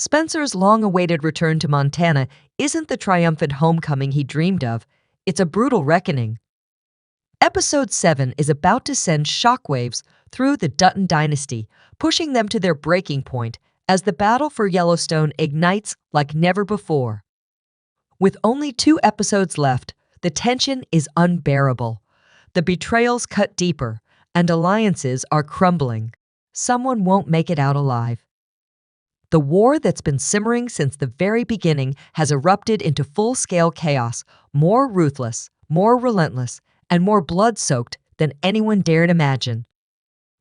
Spencer's long-awaited return to Montana isn't the triumphant homecoming he dreamed of, it's a brutal reckoning. Episode 7 is about to send shockwaves through the Dutton dynasty, pushing them to their breaking point as the battle for Yellowstone ignites like never before. With only 2 episodes left, the tension is unbearable. The betrayals cut deeper, and alliances are crumbling. Someone won't make it out alive. The war that's been simmering since the very beginning has erupted into full-scale chaos, more ruthless, more relentless, and more blood-soaked than anyone dared imagine.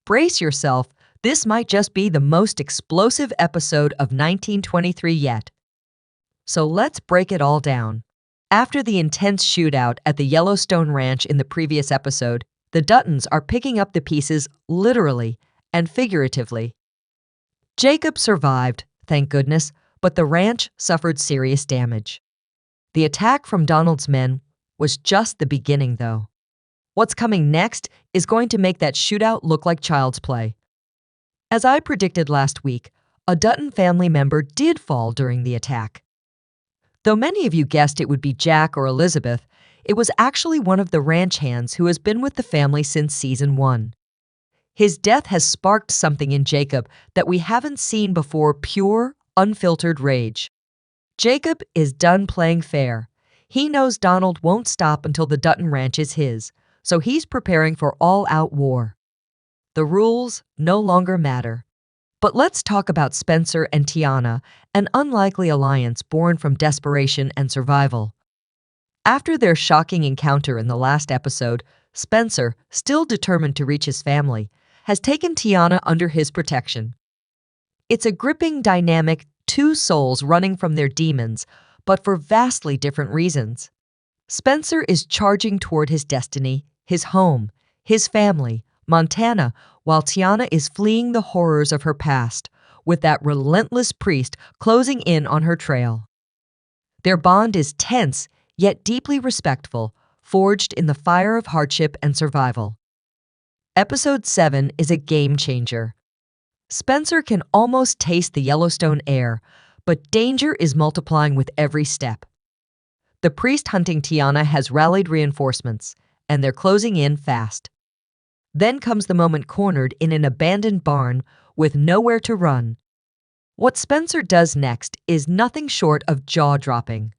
Brace yourself, this might just be the most explosive episode of 1923 yet. So let's break it all down. After the intense shootout at the Yellowstone Ranch in the previous episode, the Duttons are picking up the pieces literally and figuratively. Jacob survived, thank goodness, but the ranch suffered serious damage. The attack from Donald's men was just the beginning, though. What's coming next is going to make that shootout look like child's play. As I predicted last week, a Dutton family member did fall during the attack. Though many of you guessed it would be Jack or Elizabeth, it was actually one of the ranch hands who has been with the family since season 1. His death has sparked something in Jacob that we haven't seen before: pure, unfiltered rage. Jacob is done playing fair. He knows Donald won't stop until the Dutton Ranch is his, so he's preparing for all-out war. The rules no longer matter. But let's talk about Spencer and Tiana, an unlikely alliance born from desperation and survival. After their shocking encounter in the last episode, Spencer, still determined to reach his family, has taken Tiana under his protection. It's a gripping dynamic, 2 souls running from their demons, but for vastly different reasons. Spencer is charging toward his destiny, his home, his family, Montana, while Tiana is fleeing the horrors of her past, with that relentless priest closing in on her trail. Their bond is tense, yet deeply respectful, forged in the fire of hardship and survival. Episode 7 is a game-changer. Spencer can almost taste the Yellowstone air, but danger is multiplying with every step. The priest hunting Tiana has rallied reinforcements, and they're closing in fast. Then comes the moment cornered in an abandoned barn with nowhere to run. What Spencer does next is nothing short of jaw-dropping.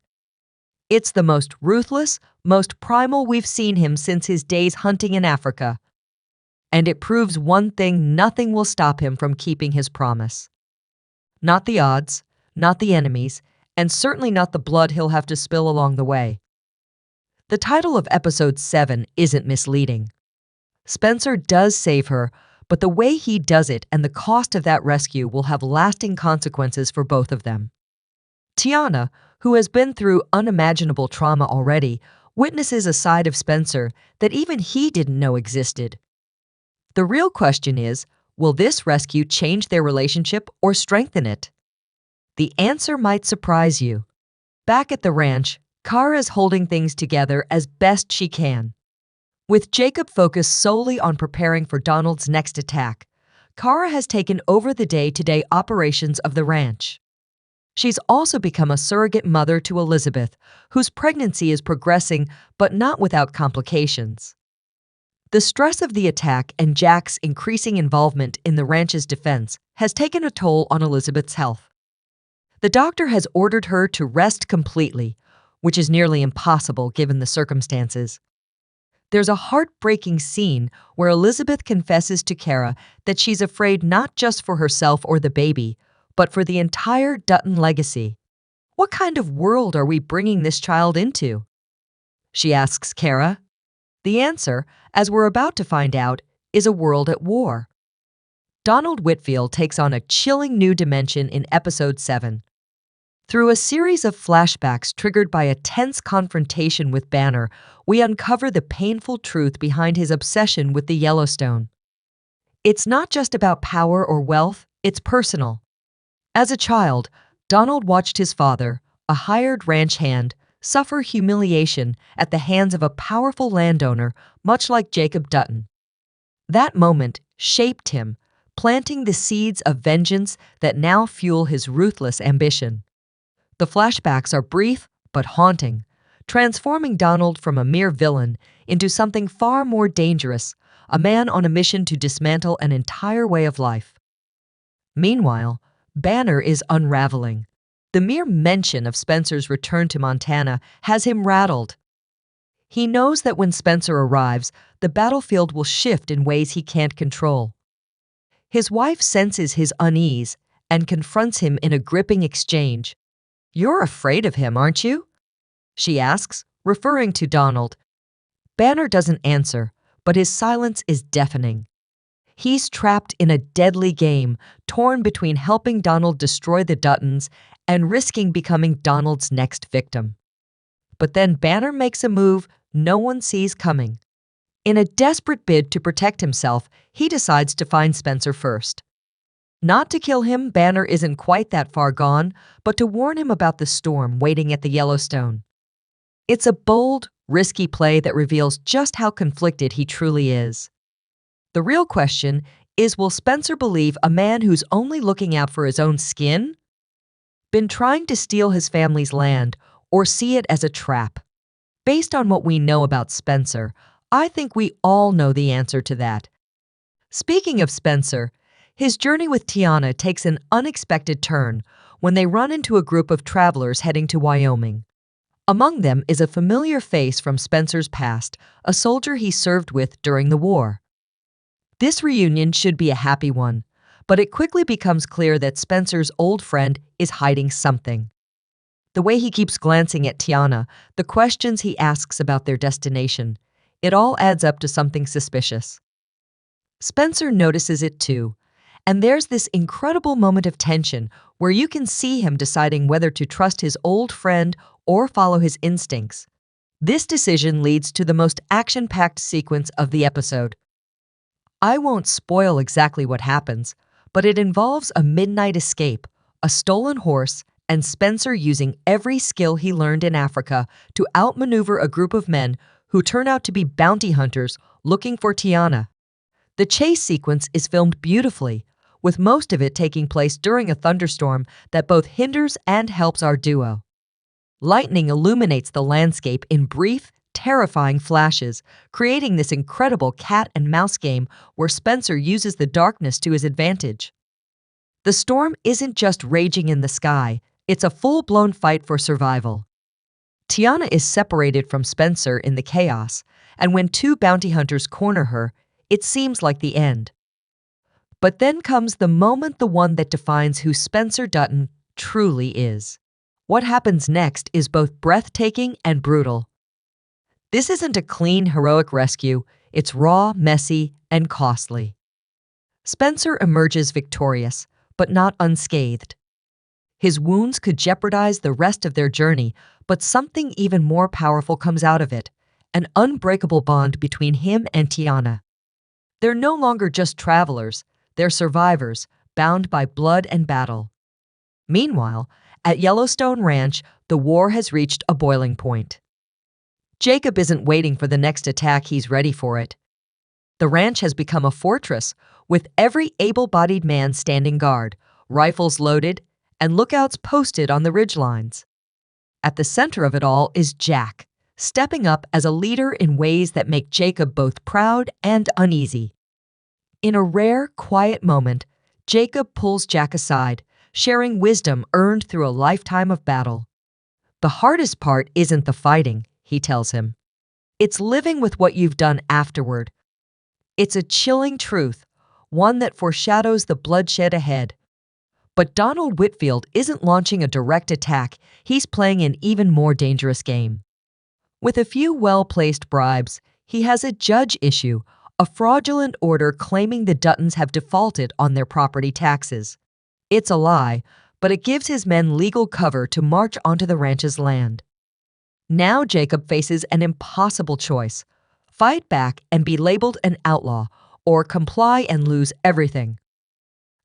It's the most ruthless, most primal we've seen him since his days hunting in Africa. And it proves one thing: nothing will stop him from keeping his promise. Not the odds, not the enemies, and certainly not the blood he'll have to spill along the way. The title of Episode 7 isn't misleading. Spencer does save her, but the way he does it and the cost of that rescue will have lasting consequences for both of them. Tiana, who has been through unimaginable trauma already, witnesses a side of Spencer that even he didn't know existed. The real question is, will this rescue change their relationship or strengthen it? The answer might surprise you. Back at the ranch, Kara is holding things together as best she can. With Jacob focused solely on preparing for Donald's next attack, Kara has taken over the day-to-day operations of the ranch. She's also become a surrogate mother to Elizabeth, whose pregnancy is progressing but not without complications. The stress of the attack and Jack's increasing involvement in the ranch's defense has taken a toll on Elizabeth's health. The doctor has ordered her to rest completely, which is nearly impossible given the circumstances. There's a heartbreaking scene where Elizabeth confesses to Kara that she's afraid not just for herself or the baby, but for the entire Dutton legacy. What kind of world are we bringing this child into? She asks Kara. The answer, as we're about to find out, is a world at war. Donald Whitfield takes on a chilling new dimension in Episode 7. Through a series of flashbacks triggered by a tense confrontation with Banner, we uncover the painful truth behind his obsession with the Yellowstone. It's not just about power or wealth, it's personal. As a child, Donald watched his father, a hired ranch hand, suffer humiliation at the hands of a powerful landowner, much like Jacob Dutton. That moment shaped him, planting the seeds of vengeance that now fuel his ruthless ambition. The flashbacks are brief but haunting, transforming Donald from a mere villain into something far more dangerous, a man on a mission to dismantle an entire way of life. Meanwhile, Banner is unraveling. The mere mention of Spencer's return to Montana has him rattled. He knows that when Spencer arrives, the battlefield will shift in ways he can't control. His wife senses his unease and confronts him in a gripping exchange. "You're afraid of him, aren't you?" she asks, referring to Donald. Banner doesn't answer, but his silence is deafening. He's trapped in a deadly game, torn between helping Donald destroy the Duttons and risking becoming Donald's next victim. But then Banner makes a move no one sees coming. In a desperate bid to protect himself, he decides to find Spencer first. Not to kill him, Banner isn't quite that far gone, but to warn him about the storm waiting at the Yellowstone. It's a bold, risky play that reveals just how conflicted he truly is. The real question is, will Spencer believe a man who's only looking out for his own skin? Been trying to steal his family's land, or see it as a trap? Based on what we know about Spencer, I think we all know the answer to that. Speaking of Spencer, his journey with Tiana takes an unexpected turn when they run into a group of travelers heading to Wyoming. Among them is a familiar face from Spencer's past, a soldier he served with during the war. This reunion should be a happy one, but it quickly becomes clear that Spencer's old friend is hiding something. The way he keeps glancing at Tiana, the questions he asks about their destination, it all adds up to something suspicious. Spencer notices it too, and there's this incredible moment of tension where you can see him deciding whether to trust his old friend or follow his instincts. This decision leads to the most action-packed sequence of the episode. I won't spoil exactly what happens, but it involves a midnight escape, a stolen horse, and Spencer using every skill he learned in Africa to outmaneuver a group of men who turn out to be bounty hunters looking for Tiana. The chase sequence is filmed beautifully, with most of it taking place during a thunderstorm that both hinders and helps our duo. Lightning illuminates the landscape in brief, terrifying flashes, creating this incredible cat and mouse game where Spencer uses the darkness to his advantage. The storm isn't just raging in the sky, it's a full-blown fight for survival. Tiana is separated from Spencer in the chaos, and when two bounty hunters corner her, it seems like the end. But then comes the moment, the one that defines who Spencer Dutton truly is. What happens next is both breathtaking and brutal. This isn't a clean, heroic rescue, it's raw, messy, and costly. Spencer emerges victorious, but not unscathed. His wounds could jeopardize the rest of their journey, but something even more powerful comes out of it, an unbreakable bond between him and Tiana. They're no longer just travelers, they're survivors, bound by blood and battle. Meanwhile, at Yellowstone Ranch, the war has reached a boiling point. Jacob isn't waiting for the next attack, he's ready for it. The ranch has become a fortress, with every able-bodied man standing guard, rifles loaded, and lookouts posted on the ridgelines. At the center of it all is Jack, stepping up as a leader in ways that make Jacob both proud and uneasy. In a rare, quiet moment, Jacob pulls Jack aside, sharing wisdom earned through a lifetime of battle. The hardest part isn't the fighting, he tells him. It's living with what you've done afterward. It's a chilling truth, one that foreshadows the bloodshed ahead. But Donald Whitfield isn't launching a direct attack, he's playing an even more dangerous game. With a few well-placed bribes, he has a judge issue, a fraudulent order claiming the Duttons have defaulted on their property taxes. It's a lie, but it gives his men legal cover to march onto the ranch's land. Now Jacob faces an impossible choice: fight back and be labeled an outlaw, or comply and lose everything.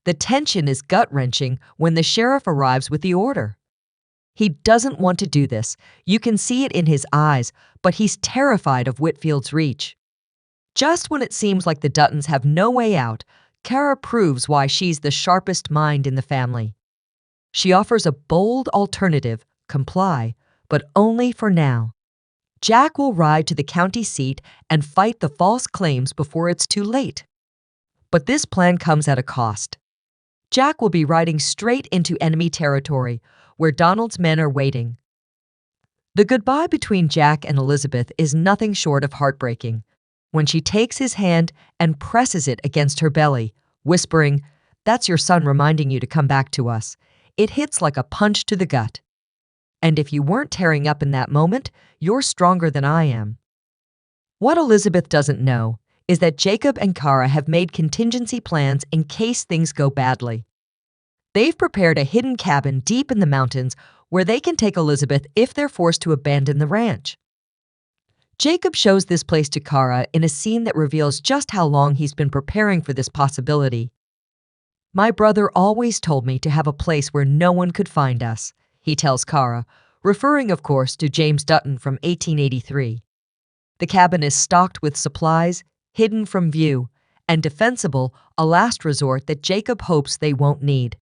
The tension is gut-wrenching when the sheriff arrives with the order. He doesn't want to do this, you can see it in his eyes, but he's terrified of Whitfield's reach. Just when it seems like the Duttons have no way out, Kara proves why she's the sharpest mind in the family. She offers a bold alternative, comply, but only for now. Jack will ride to the county seat and fight the false claims before it's too late. But this plan comes at a cost. Jack will be riding straight into enemy territory, where Donald's men are waiting. The goodbye between Jack and Elizabeth is nothing short of heartbreaking. When she takes his hand and presses it against her belly, whispering, "That's your son reminding you to come back to us," it hits like a punch to the gut. And if you weren't tearing up in that moment, you're stronger than I am. What Elizabeth doesn't know is that Jacob and Kara have made contingency plans in case things go badly. They've prepared a hidden cabin deep in the mountains where they can take Elizabeth if they're forced to abandon the ranch. Jacob shows this place to Kara in a scene that reveals just how long he's been preparing for this possibility. "My brother always told me to have a place where no one could find us," he tells Kara, referring, of course, to James Dutton from 1883. The cabin is stocked with supplies, hidden from view, and defensible, a last resort that Jacob hopes they won't need.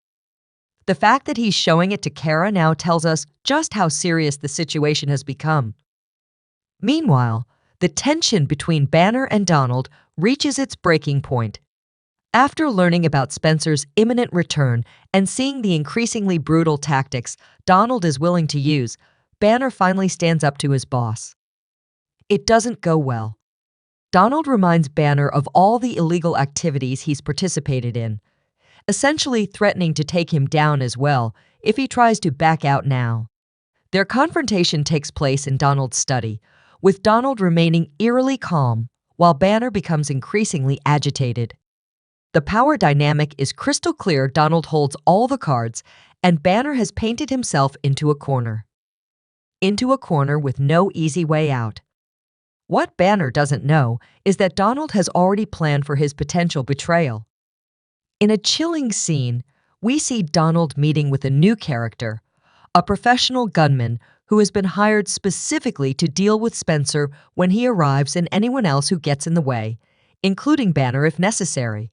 The fact that he's showing it to Kara now tells us just how serious the situation has become. Meanwhile, the tension between Banner and Donald reaches its breaking point. After learning about Spencer's imminent return and seeing the increasingly brutal tactics Donald is willing to use, Banner finally stands up to his boss. It doesn't go well. Donald reminds Banner of all the illegal activities he's participated in, essentially threatening to take him down as well if he tries to back out now. Their confrontation takes place in Donald's study, with Donald remaining eerily calm while Banner becomes increasingly agitated. The power dynamic is crystal clear. Donald holds all the cards, and Banner has painted himself into a corner. Into a corner with no easy way out. What Banner doesn't know is that Donald has already planned for his potential betrayal. In a chilling scene, we see Donald meeting with a new character, a professional gunman who has been hired specifically to deal with Spencer when he arrives and anyone else who gets in the way, including Banner if necessary.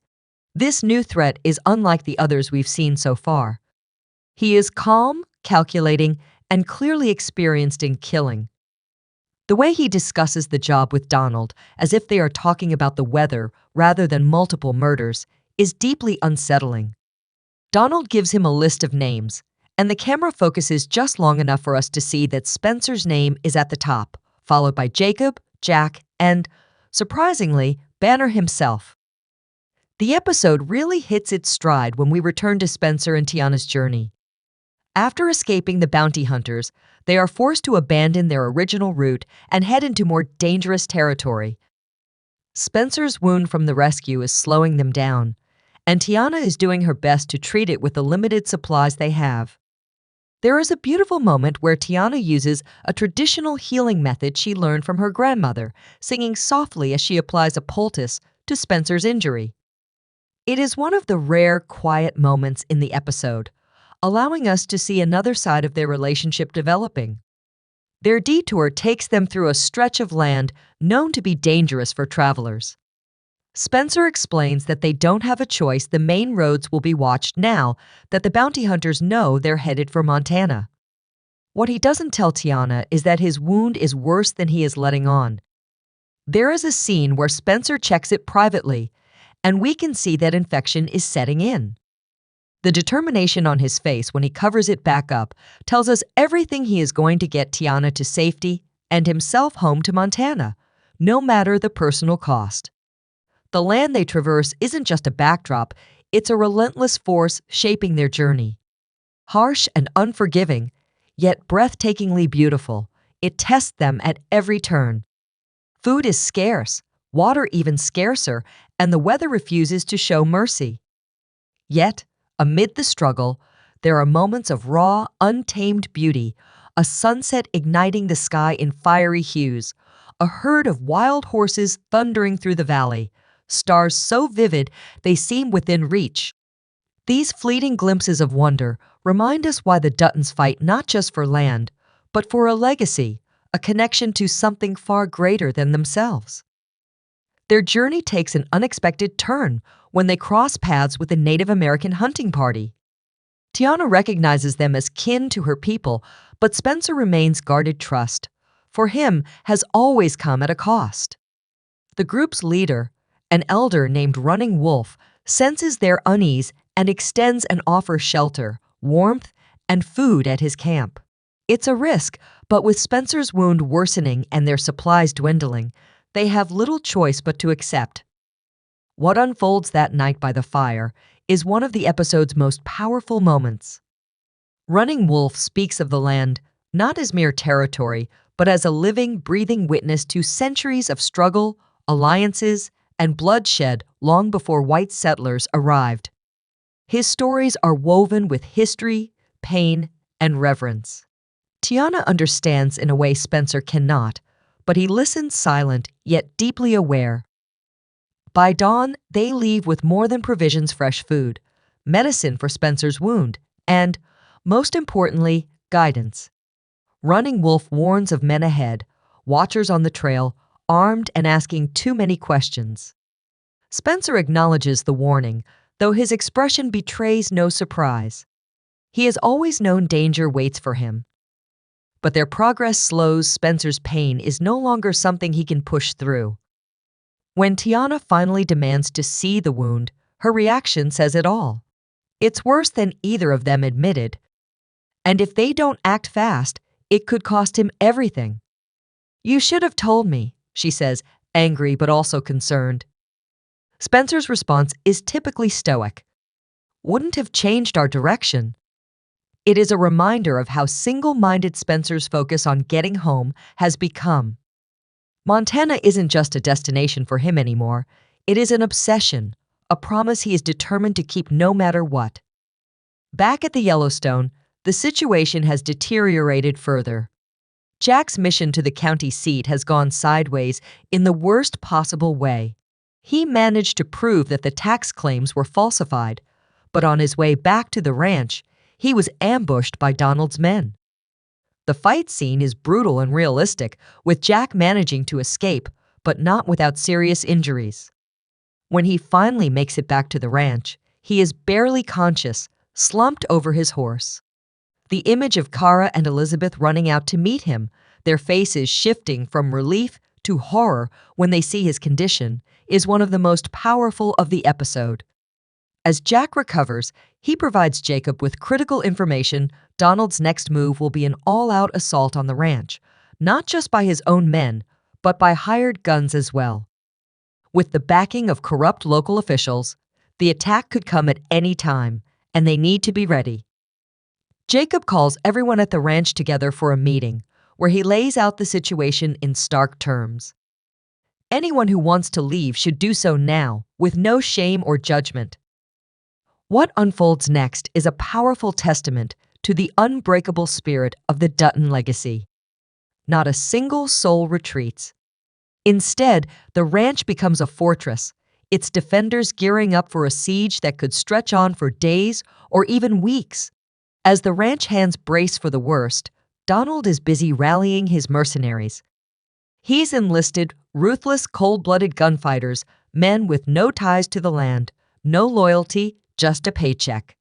This new threat is unlike the others we've seen so far. He is calm, calculating, and clearly experienced in killing. The way he discusses the job with Donald, as if they are talking about the weather rather than multiple murders, is deeply unsettling. Donald gives him a list of names, and the camera focuses just long enough for us to see that Spencer's name is at the top, followed by Jacob, Jack, and, surprisingly, Banner himself. The episode really hits its stride when we return to Spencer and Tiana's journey. After escaping the bounty hunters, they are forced to abandon their original route and head into more dangerous territory. Spencer's wound from the rescue is slowing them down, and Tiana is doing her best to treat it with the limited supplies they have. There is a beautiful moment where Tiana uses a traditional healing method she learned from her grandmother, singing softly as she applies a poultice to Spencer's injury. It is one of the rare, quiet moments in the episode, allowing us to see another side of their relationship developing. Their detour takes them through a stretch of land known to be dangerous for travelers. Spencer explains that they don't have a choice. The main roads will be watched now that the bounty hunters know they're headed for Montana. What he doesn't tell Tiana is that his wound is worse than he is letting on. There is a scene where Spencer checks it privately, and we can see that infection is setting in. The determination on his face when he covers it back up tells us everything he is going to get Tiana to safety and himself home to Montana, no matter the personal cost. The land they traverse isn't just a backdrop, it's a relentless force shaping their journey. Harsh and unforgiving, yet breathtakingly beautiful, it tests them at every turn. Food is scarce, water even scarcer, and the weather refuses to show mercy. Yet, amid the struggle, there are moments of raw, untamed beauty, a sunset igniting the sky in fiery hues, a herd of wild horses thundering through the valley, stars so vivid they seem within reach. These fleeting glimpses of wonder remind us why the Duttons fight not just for land, but for a legacy, a connection to something far greater than themselves. Their journey takes an unexpected turn when they cross paths with a Native American hunting party. Tiana recognizes them as kin to her people, but Spencer remains guarded trust. For him, has always come at a cost. The group's leader, an elder named Running Wolf, senses their unease and extends and offers shelter, warmth, and food at his camp. It's a risk, but with Spencer's wound worsening and their supplies dwindling, they have little choice but to accept. What unfolds that night by the fire is one of the episode's most powerful moments. Running Wolf speaks of the land not as mere territory, but as a living, breathing witness to centuries of struggle, alliances, and bloodshed long before white settlers arrived. His stories are woven with history, pain, and reverence. Tiana understands in a way Spencer cannot, but he listens silent yet deeply aware. By dawn, they leave with more than provisions, fresh food, medicine for Spencer's wound, and, most importantly, guidance. Running Wolf warns of men ahead, watchers on the trail, armed and asking too many questions. Spencer acknowledges the warning, though his expression betrays no surprise. He has always known danger waits for him. But their progress slows. Spencer's pain is no longer something he can push through. When Tiana finally demands to see the wound, her reaction says it all. It's worse than either of them admitted. And if they don't act fast, it could cost him everything. "You should have told me," she says, angry but also concerned. Spencer's response is typically stoic. "Wouldn't have changed our direction." It is a reminder of how single-minded Spencer's focus on getting home has become. Montana isn't just a destination for him anymore. It is an obsession, a promise he is determined to keep no matter what. Back at the Yellowstone, the situation has deteriorated further. Jack's mission to the county seat has gone sideways in the worst possible way. He managed to prove that the tax claims were falsified, but on his way back to the ranch, he was ambushed by Donald's men. The fight scene is brutal and realistic, with Jack managing to escape, but not without serious injuries. When he finally makes it back to the ranch, he is barely conscious, slumped over his horse. The image of Kara and Elizabeth running out to meet him, their faces shifting from relief to horror when they see his condition, is one of the most powerful of the episode. As Jack recovers, he provides Jacob with critical information. Donald's next move will be an all-out assault on the ranch, not just by his own men, but by hired guns as well. With the backing of corrupt local officials, the attack could come at any time, and they need to be ready. Jacob calls everyone at the ranch together for a meeting, where he lays out the situation in stark terms. Anyone who wants to leave should do so now, with no shame or judgment. What unfolds next is a powerful testament to the unbreakable spirit of the Dutton legacy. Not a single soul retreats. Instead, the ranch becomes a fortress, its defenders gearing up for a siege that could stretch on for days or even weeks. As the ranch hands brace for the worst, Donald is busy rallying his mercenaries. He's enlisted ruthless, cold-blooded gunfighters, men with no ties to the land, no loyalty, just a paycheck.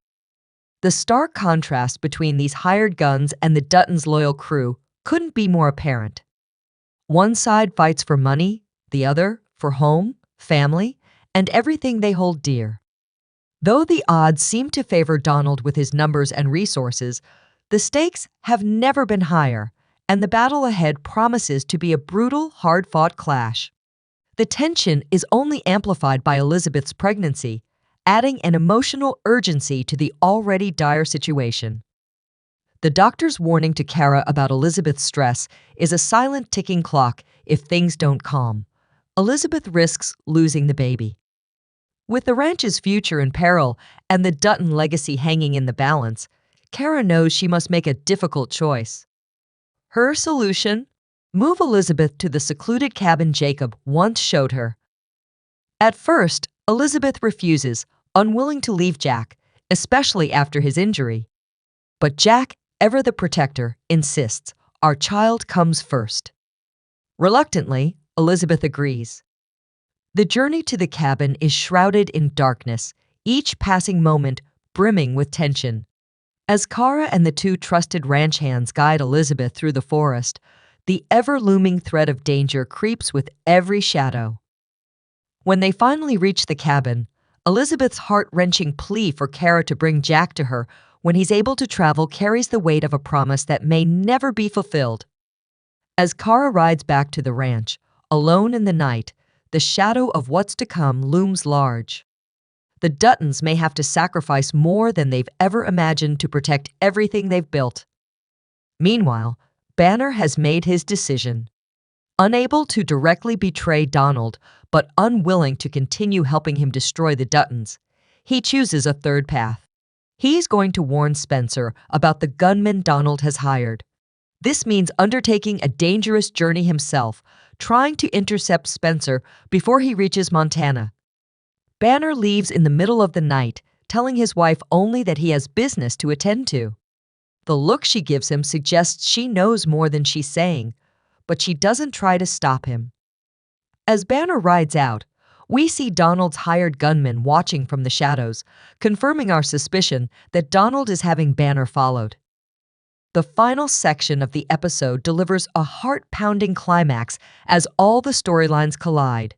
The stark contrast between these hired guns and the Duttons' loyal crew couldn't be more apparent. One side fights for money, the other for home, family, and everything they hold dear. Though the odds seem to favor Donald with his numbers and resources, the stakes have never been higher, and the battle ahead promises to be a brutal, hard-fought clash. The tension is only amplified by Elizabeth's pregnancy, adding an emotional urgency to the already dire situation. The doctor's warning to Kara about Elizabeth's stress is a silent ticking clock if things don't calm. Elizabeth risks losing the baby. With the ranch's future in peril and the Dutton legacy hanging in the balance, Kara knows she must make a difficult choice. Her solution? Move Elizabeth to the secluded cabin Jacob once showed her. At first, Elizabeth refuses, unwilling to leave Jack, especially after his injury. But Jack, ever the protector, insists, "Our child comes first." Reluctantly, Elizabeth agrees. The journey to the cabin is shrouded in darkness, each passing moment brimming with tension. As Kara and the two trusted ranch hands guide Elizabeth through the forest, the ever-looming threat of danger creeps with every shadow. When they finally reach the cabin, Elizabeth's heart-wrenching plea for Kara to bring Jack to her when he's able to travel carries the weight of a promise that may never be fulfilled. As Kara rides back to the ranch, alone in the night, the shadow of what's to come looms large. The Duttons may have to sacrifice more than they've ever imagined to protect everything they've built. Meanwhile, Banner has made his decision. Unable to directly betray Donald, but unwilling to continue helping him destroy the Duttons, he chooses a third path. He's going to warn Spencer about the gunman Donald has hired. This means undertaking a dangerous journey himself, trying to intercept Spencer before he reaches Montana. Banner leaves in the middle of the night, telling his wife only that he has business to attend to. The look she gives him suggests she knows more than she's saying, but she doesn't try to stop him. As Banner rides out, we see Donald's hired gunman watching from the shadows, confirming our suspicion that Donald is having Banner followed. The final section of the episode delivers a heart-pounding climax as all the storylines collide.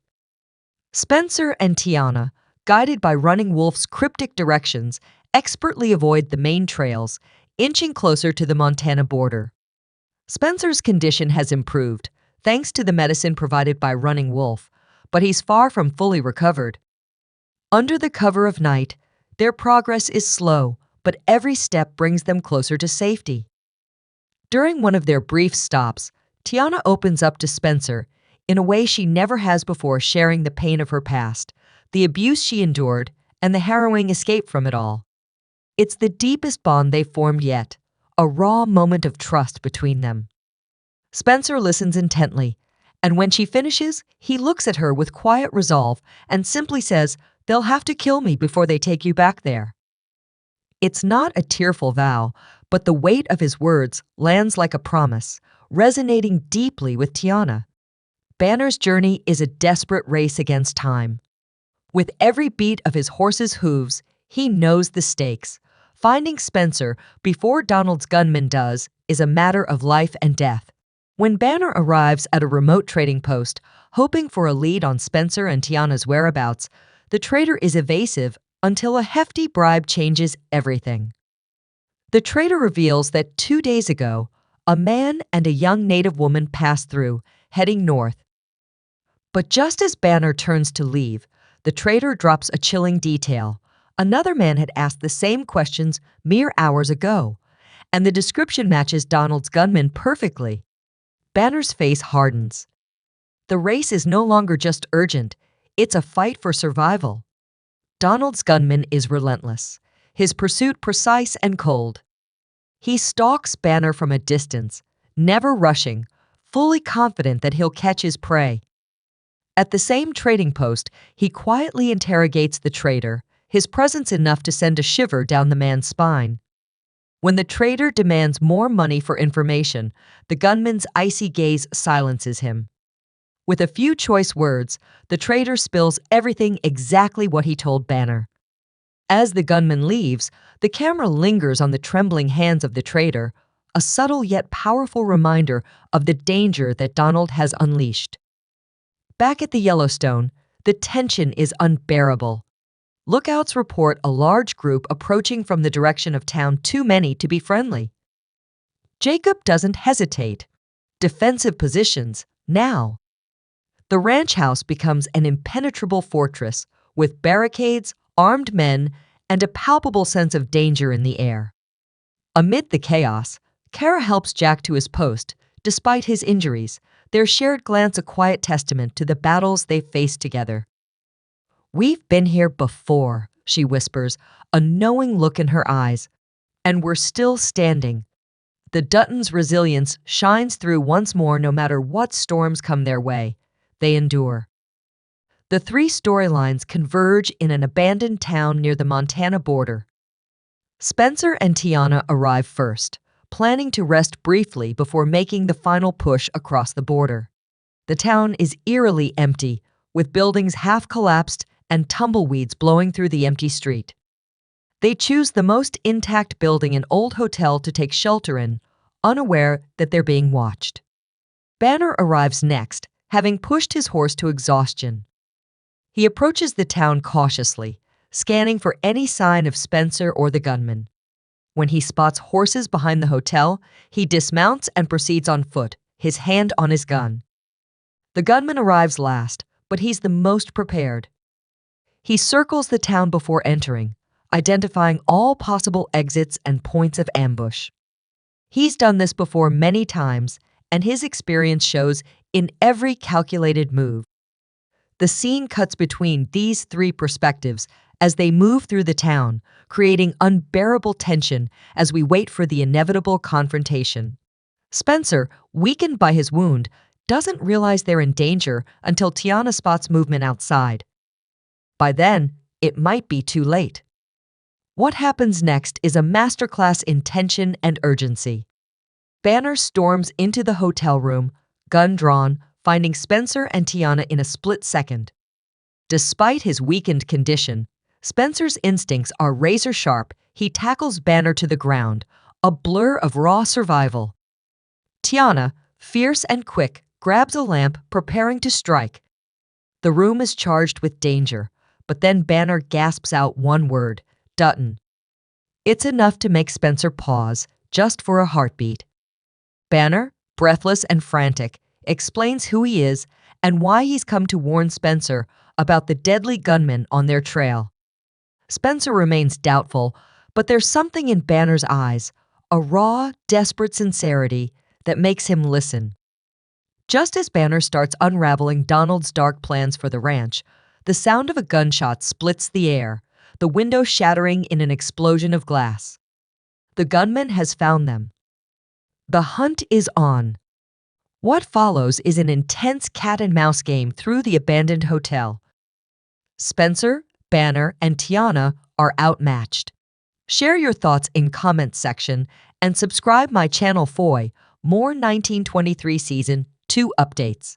Spencer and Tiana, guided by Running Wolf's cryptic directions, expertly avoid the main trails, inching closer to the Montana border. Spencer's condition has improved, thanks to the medicine provided by Running Wolf, but he's far from fully recovered. Under the cover of night, their progress is slow, but every step brings them closer to safety. During one of their brief stops, Tiana opens up to Spencer in a way she never has before, sharing the pain of her past, the abuse she endured, and the harrowing escape from it all. It's the deepest bond they've formed yet, a raw moment of trust between them. Spencer listens intently, and when she finishes, he looks at her with quiet resolve and simply says, "They'll have to kill me before they take you back there." It's not a tearful vow, but the weight of his words lands like a promise, resonating deeply with Tiana. Banner's journey is a desperate race against time. With every beat of his horse's hooves, he knows the stakes. Finding Spencer before Donald's gunman does is a matter of life and death. When Banner arrives at a remote trading post, hoping for a lead on Spencer and Tiana's whereabouts, the trader is evasive until a hefty bribe changes everything. The trader reveals that 2 days ago, a man and a young native woman passed through, heading north. But just as Banner turns to leave, the trader drops a chilling detail. Another man had asked the same questions mere hours ago, and the description matches Donald's gunman perfectly. Banner's face hardens. The race is no longer just urgent, it's a fight for survival. Donald's gunman is relentless, his pursuit precise and cold. He stalks Banner from a distance, never rushing, fully confident that he'll catch his prey. At the same trading post, he quietly interrogates the trader, his presence enough to send a shiver down the man's spine. When the trader demands more money for information, the gunman's icy gaze silences him. With a few choice words, the trader spills everything exactly what he told Banner. As the gunman leaves, the camera lingers on the trembling hands of the trader, a subtle yet powerful reminder of the danger that Donald has unleashed. Back at the Yellowstone, the tension is unbearable. Lookouts report a large group approaching from the direction of town, too many to be friendly. Jacob doesn't hesitate. Defensive positions, now. The ranch house becomes an impenetrable fortress, with barricades, armed men, and a palpable sense of danger in the air. Amid the chaos, Kara helps Jack to his post, despite his injuries, their shared glance a quiet testament to the battles they've faced together. "We've been here before," she whispers, a knowing look in her eyes. "And we're still standing." The Duttons' resilience shines through once more no matter what storms come their way. They endure. The three storylines converge in an abandoned town near the Montana border. Spencer and Tiana arrive first, planning to rest briefly before making the final push across the border. The town is eerily empty, with buildings half collapsed and tumbleweeds blowing through the empty street. They choose the most intact building, an old hotel, to take shelter in, unaware that they're being watched. Banner arrives next, having pushed his horse to exhaustion. He approaches the town cautiously, scanning for any sign of Spencer or the gunman. When he spots horses behind the hotel, he dismounts and proceeds on foot, his hand on his gun. The gunman arrives last, but he's the most prepared. He circles the town before entering, identifying all possible exits and points of ambush. He's done this before many times, and his experience shows in every calculated move. The scene cuts between these three perspectives as they move through the town, creating unbearable tension as we wait for the inevitable confrontation. Spencer, weakened by his wound, doesn't realize they're in danger until Tiana spots movement outside. By then, it might be too late. What happens next is a masterclass in tension and urgency. Banner storms into the hotel room, gun drawn, finding Spencer and Tiana in a split second. Despite his weakened condition, Spencer's instincts are razor sharp. He tackles Banner to the ground, a blur of raw survival. Tiana, fierce and quick, grabs a lamp, preparing to strike. The room is charged with danger, but then Banner gasps out one word, Dutton. It's enough to make Spencer pause, just for a heartbeat. Banner, breathless and frantic, explains who he is and why he's come to warn Spencer about the deadly gunman on their trail. Spencer remains doubtful, but there's something in Banner's eyes, a raw, desperate sincerity that makes him listen. Just as Banner starts unraveling Donald's dark plans for the ranch, the sound of a gunshot splits the air, the window shattering in an explosion of glass. The gunman has found them. The hunt is on. What follows is an intense cat-and-mouse game through the abandoned hotel. Spencer, Banner, and Tiana are outmatched. Share your thoughts in comments section and subscribe my channel for more 1923 Season 2 updates.